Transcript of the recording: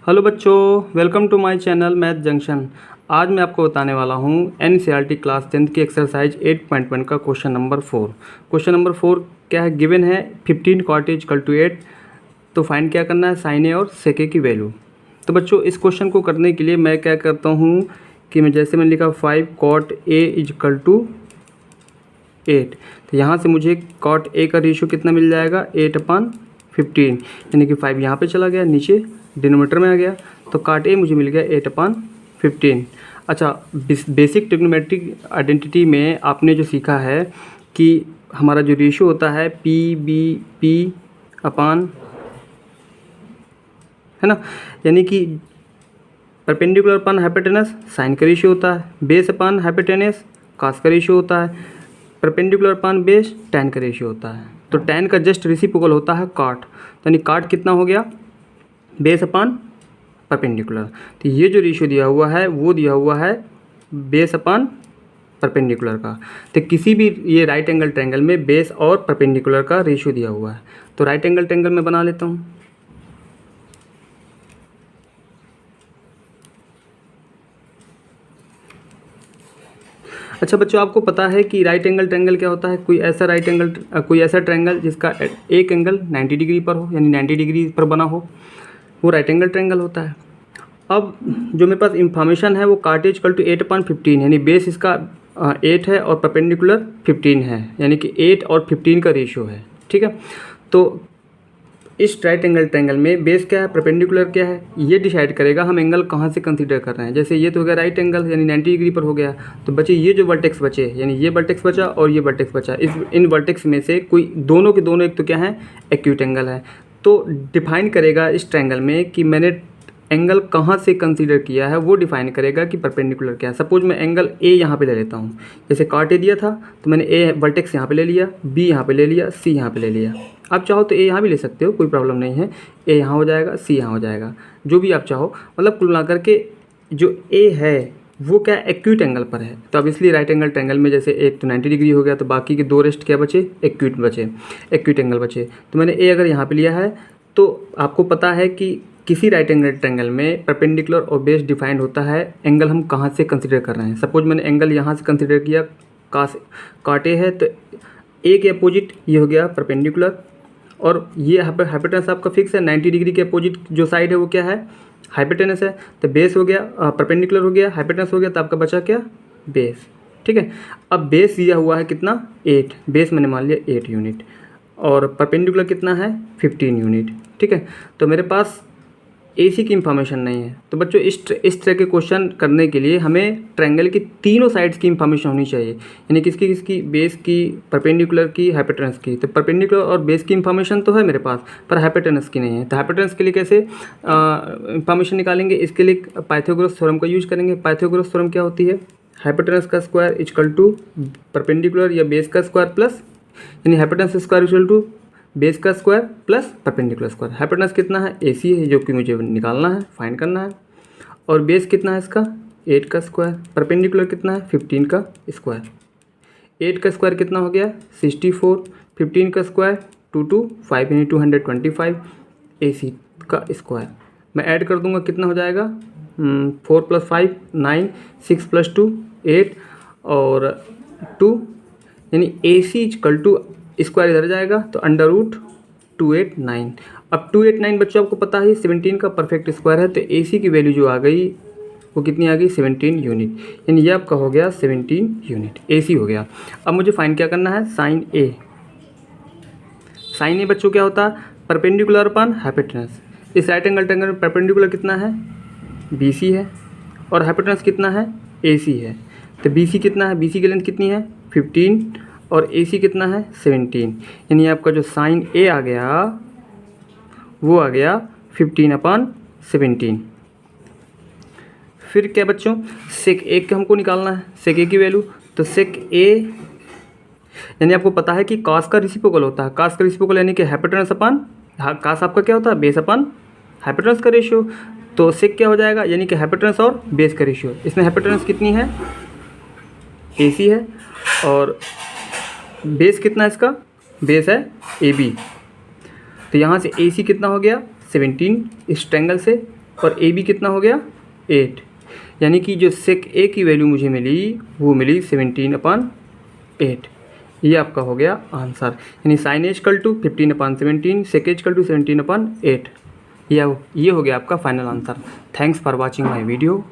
Hello बच्चों, welcome to my channel math junction. आज मैं आपको बताने वाला हूँ एनसीईआरटी क्लास 10th की एक्सरसाइज 8.1 का क्वेश्चन नंबर 4। क्वेश्चन नंबर 4 क्या है, गिवन है 15 cot a = 8। तो फाइंड क्या करना है, साइन ए और सेक ए की वैल्यू। तो बच्चों इस क्वेश्चन को करने के लिए मैं क्या करता हूँ कि मैंने लिखा 5 cot a = 8। तो यहाँ से मुझे cot a का रेशियो कितना मिल जाएगा, 8/15, यानी कि 5 यहाँ पे चला गया, नीचे डिनोमीटर में आ गया, तो cot a मुझे मिल गया 8/15। अच्छा, बेसिक ट्रिग्नोमेट्रिक आइडेंटिटी में आपने जो सीखा है कि हमारा जो रेशियो होता है p/b अपान, है ना, यानी कि परपेंडिकुलर अपान हाइपोटेनस साइन का रेशियो होता है, बेस अपान हाइपोटेनस कास का रेशियो होता है, परपेंडिकुलर अपान बेस टैन का रेशियो होता है। तो टैन का जस्ट रेसिप्रोकल होता है काट, यानी काट कितना हो गया, बेस अपान परपेंडिकुलर। तो ये जो रेशियो दिया हुआ है वो दिया हुआ है बेस अपान परपेंडिकुलर का। तो किसी भी ये राइट एंगल ट्रायंगल में बेस और परपेंडिकुलर का रेशियो दिया हुआ है। तो राइट एंगल ट्रायंगल में बना लेता हूँ। अच्छा बच्चों, आपको पता है कि राइट एंगल ट्रायंगल क्या होता है, कोई ऐसा ट्रायंगल जिसका एक एंगल 90 डिग्री पर हो, यानी 90 डिग्री पर बना हो, वो राइट एंगल ट्रायंगल होता है। अब जो मेरे पास इंफॉर्मेशन है वो cot a = 8/15, यानी बेस इसका 8 है और परपेंडिकुलर 15 है, यानी कि 8 और 15 का रेशियो है। ठीक है, तो इस राइट एंगल ट्रायंगल में बेस क्या है, परपेंडिकुलर क्या है, ये डिसाइड करेगा हम एंगल कहाँ से कंसीडर कर रहे हैं। जैसे ये तो हो गया राइट एंगल, यानी 90 डिग्री पर हो गया, तो बचे ये जो वर्टेक्स बचे, यानी ये वर्टेक्स बचा और ये वर्टेक्स बचा। इन वर्टेक्स में से कोई दोनों के दोनों एक तो क्या है, एक्यूट एंगल है। तो डिफाइन करेगा इस ट्रायंगल में कि मैंने एंगल कहाँ से कंसीडर किया है, वो डिफाइन करेगा कि परपेंडिकुलर क्या है। सपोज मैं एंगल ए यहाँ पे ले लेता हूँ, जैसे cot a दिया था तो मैंने ए वर्टेक्स यहाँ पे ले लिया, बी यहाँ पे ले लिया, सी यहाँ पे ले लिया। आप चाहो तो ए यहाँ भी ले सकते हो, कोई प्रॉब्लम नहीं है। ए यहाँ हो जाएगा, सी यहाँ हो जाएगा, जो भी आप चाहो। मतलब कुल मिला करके जो ए है वो क्या एक्यूट एंगल पर है। तो अब इसलिए राइट एंगल ट्रायंगल में जैसे एक तो 90 डिग्री हो गया, तो बाकी के दो रेस्ट क्या बचे, एक्यूट एंगल बचे। तो मैंने ए अगर यहाँ पे लिया है, तो आपको पता है कि किसी राइट एंगल ट्रायंगल में परपेंडिकुलर और बेस डिफाइंड होता है एंगल हम कहाँ से कंसीडर कर रहे हैं। सपोज मैंने एंगल यहाँ से कंसीडर किया, cot a है, तो ए के अपोजिट ये हो गया परपेंडिकुलर, और ये हाइपोटेनस आपका फिक्स है। 90 डिग्री के अपोजिट जो साइड है वो क्या है, हाइपोटेनस है। तो बेस हो गया, परपेंडिकुलर हो गया, हाइपोटेनस हो गया, तो आपका बचा क्या, बेस। ठीक है, अब बेस दिया हुआ है कितना, 8, बेस मैंने मान लिया 8 यूनिट, और परपेंडिकुलर कितना है, 15 यूनिट। ठीक है, तो मेरे पास AC की इंफॉर्मेशन नहीं है। तो बच्चों इस तरह के क्वेश्चन करने के लिए हमें ट्रायंगल की तीनों साइड्स की इंफॉर्मेशन होनी चाहिए, यानी किसकी, बेस की, परपेंडिकुलर की, हाइपोटेनस की। तो परपेंडिकुलर और बेस की इंफॉर्मेशन तो है मेरे पास, पर हाइपोटेनस की नहीं है। तो हाइपोटेनस के लिए कैसे इंफॉर्मेशन निकालेंगे, इसके लिए पाइथागोरस थ्योरम का यूज करेंगे। पाइथागोरस थ्योरम क्या होती है, हाइपोटेनस का स्क्वायर = परपेंडिकुलर या बेस का स्क्वायर प्लस, यानी हाइपोटेनस स्क्वायर = बेस का square plus perpendicular square. Hypotenuse कितना है, AC है, जो कि मुझे निकालना है, फाइंड करना है। और बेस कितना है इसका, 8 का स्क्वायर, परपेंडिकुलर कितना है, 15 का स्क्वायर। 8 का स्क्वायर कितना हो गया, 64, 15 का स्क्वायर 225, यानी 225 AC का स्क्वायर। मैं ऐड कर दूंगा, कितना हो जाएगा, 4 + 5 9, 6 + 2 8 और 2, यानी AC = स्क्वायर इधर जाएगा, तो √289। अब 289 बच्चों आपको पता है 17 का परफेक्ट स्क्वायर है, तो AC की वैल्यू जो आ गई वो कितनी आ गई, 17 यूनिट, यानी ये आपका हो गया 17 यूनिट, AC हो गया। अब मुझे फाइंड क्या करना है, साइन ए। साइन ए बच्चों क्या होता है, परपेंडिकुलर अपान हाइपोटेनस। इस राइट एंगल ट्रायंगल में परपेंडिकुलर कितना है, BC है, और हाइपोटेनस कितना है, AC है। तो BC कितना है, BC की लेंथ कितनी है, 15, और AC कितना है, 17, यानी आपका जो साइन A आ गया वो आ गया 15/17। फिर क्या बच्चों, सेक A का हमको निकालना है, सेक A की वैल्यू। तो सेक A, यानी आपको पता है कि कास का रेसिप्रोकल होता है, कास का रेसिप्रोकल यानी कि हाइपोटेनस अपान, कास आपका क्या होता है, बेस अपान हाइपोटेनस का रेशियो। तो सेक क्या हो जाएगा, यानी कि हाइपोटेनस और बेस का रेशियो। इसमें हाइपोटेनस कितनी है, AC है, और बेस कितना है इसका, बेस है AB। तो यहाँ से AC कितना हो गया, 17 इस ट्रायंगल से, और ए बी कितना हो गया 8, यानी कि जो सेक ए की वैल्यू मुझे मिली वो मिली 17/8। ये आपका हो गया आंसर, यानी sine A equal to 15/17, sec A equal to 17/8। ये हो गया आपका final answer. Thanks for watching my video.